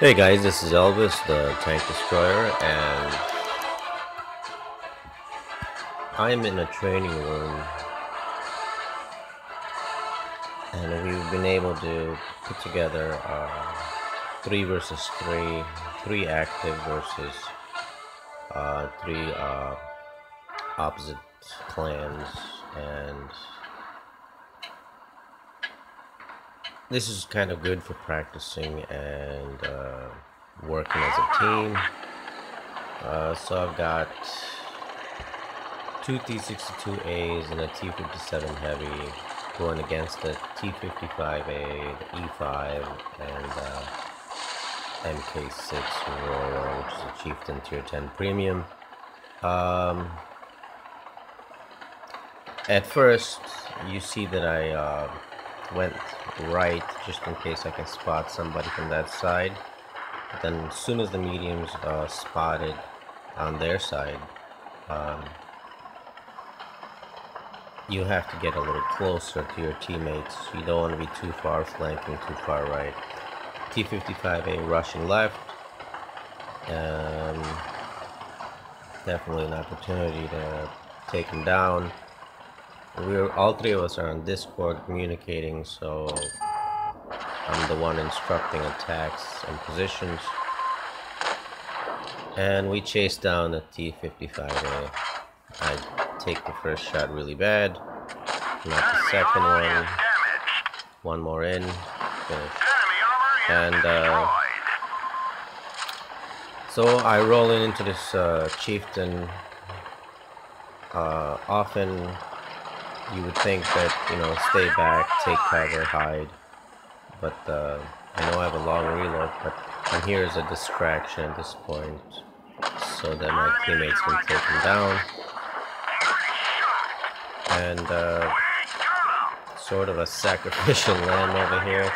Hey guys, this is Elvis, the tank destroyer, and I'm in a training room, and we've been able to put together 3 versus 3, 3 active versus 3 opposite clans, and this is kind of good for practicing and working as a team. So I've got 2T62As and a T57 Heavy going against the T55A, the E5, and MK6 Aurora, which is a Chieftain Tier 10 Premium. At first, you see that I went right just in case I can spot somebody from that side. But then as soon as the mediums spotted on their side, you have to get a little closer to your teammates. You don't want to be too far flanking, too far right. T55A rushing left. Definitely an opportunity to take him down. All three of us are on Discord communicating, so I'm the one instructing attacks and positions. And we chase down the T55A. I take the first shot really bad. Not the second one. One more in. Finish. And so I roll into this chieftain. Often you would think that, stay back, take cover, hide. But I know I have a long reload, but I'm here as a distraction at this point, so that my teammates can take him down. And sort of a sacrificial lamb over here.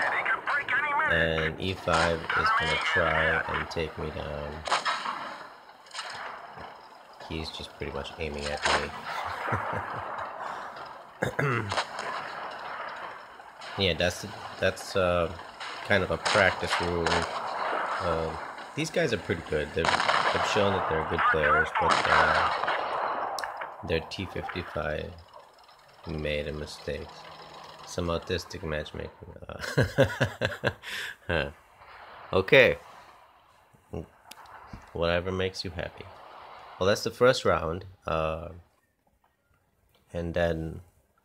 And E5 is gonna try and take me down. He's just pretty much aiming at me. Yeah, that's kind of a practice room. These guys are pretty good. They've shown that they're good players, but their T55 made a mistake. Some autistic matchmaking. Okay. Whatever makes you happy. Well, that's the first round. And then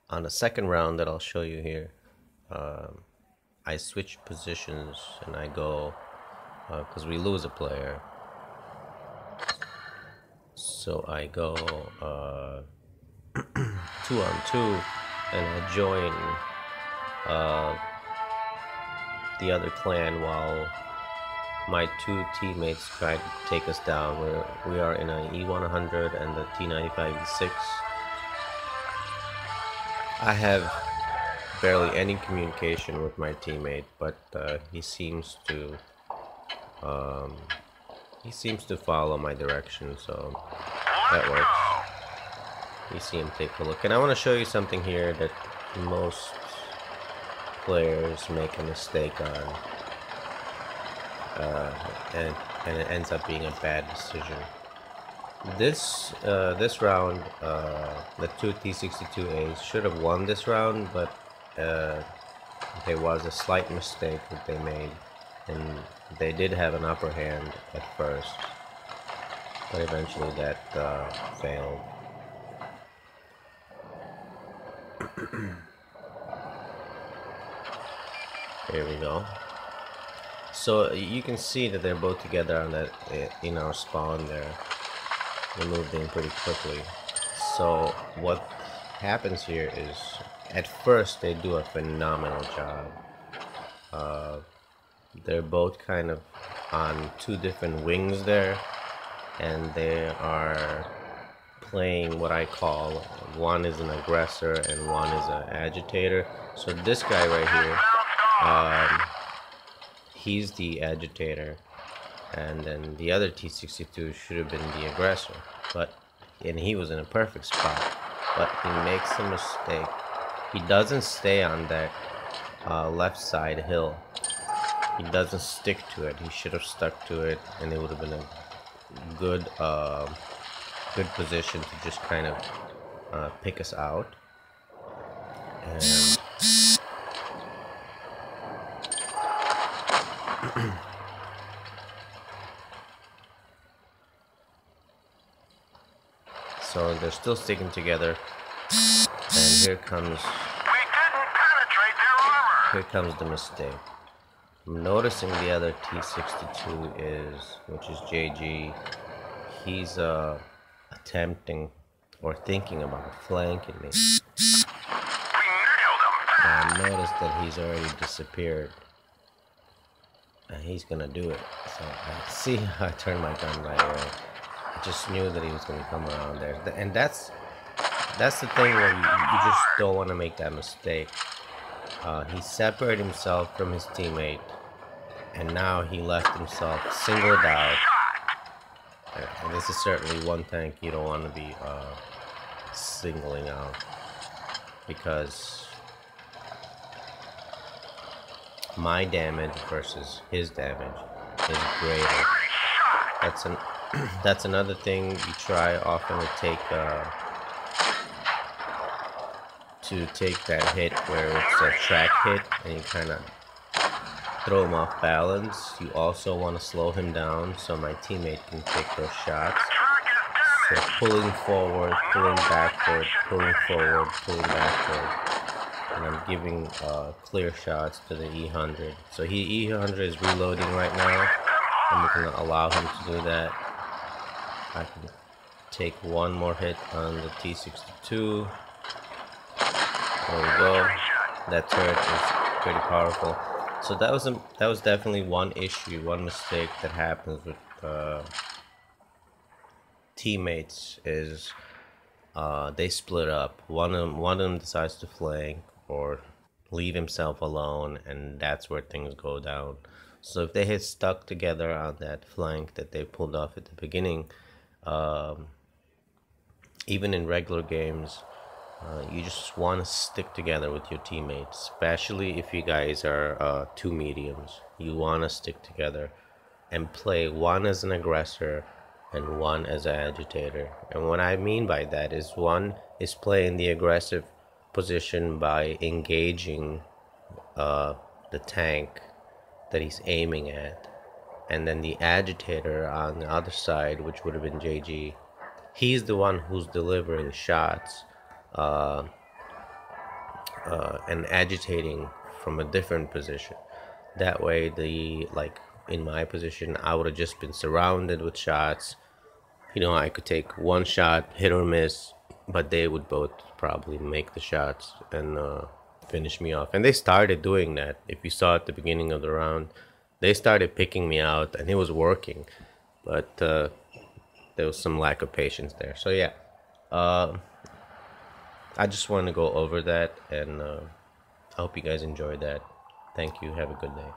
on the second round that I'll show you here, I switch positions and I go, because we lose a player. So I go 2-on-2 and I join the other clan while my two teammates try to take us down. We are in an E100 and the T95E6. I have barely any communication with my teammate, but he seems to follow my direction, so that works. You see him take a look, and I want to show you something here that most players make a mistake on, and it ends up being a bad decision. This round, the two T62As should have won this round, but there was a slight mistake that they made, and they did have an upper hand at first, but eventually that failed. Here we go. So you can see that they're both together on that in our spawn there. They moved in pretty quickly. So what happens here is, at first they do a phenomenal job. They're both kind of on two different wings there, and they are playing what I call, one is an aggressor and one is an agitator. So this guy right here, he's the agitator, and then the other T62 should have been the aggressor, and he was in a perfect spot, but he makes a mistake. He doesn't stay on that left side hill. he doesn't stick to it. He should have stuck to it, and it would have been a good good position to just kind of pick us out. And so they're still sticking together, and here comes the mistake. I'm noticing the other T-62 which is JG, he's attempting or thinking about flanking me. I noticed that he's already disappeared, and he's gonna do it. So I see how I turned my gun right away. I just knew that he was gonna come around there, and that's the thing where you just don't want to make that mistake. He separated himself from his teammate, and now he left himself singled out. And this is certainly one tank you don't want to be singling out, because my damage versus his damage is greater. That's another thing you try often to take that hit where it's a track hit and you kind of throw him off balance. You also want to slow him down so my teammate can take those shots. So pulling forward, pulling backward, pulling forward, pulling backward, and I'm giving clear shots to the E100. So E100 is reloading right now. I'm going to allow him to do that. I can take one more hit on the T-62. There we go. That turret is pretty powerful. So that was definitely one issue, one mistake that happens with teammates is they split up. One of them decides to flank or leave himself alone, and that's where things go down. So if they had stuck together on that flank that they pulled off at the beginning, even in regular games, you just want to stick together with your teammates, especially if you guys are two mediums. You want to stick together and play one as an aggressor and one as an agitator. And what I mean by that is one is playing the aggressive position by engaging the tank that he's aiming at, and then the agitator on the other side, which would have been JG, he's the one who's delivering shots and agitating from a different position. That way, in my position, I would have just been surrounded with shots. You know, I could take one shot, hit or miss, but they would both probably make the shots and finish me off. And they started doing that. If you saw at the beginning of the round, they started picking me out, and it was working. But there was some lack of patience there. So yeah, I just want to go over that, and I hope you guys enjoyed that. Thank you. Have a good day.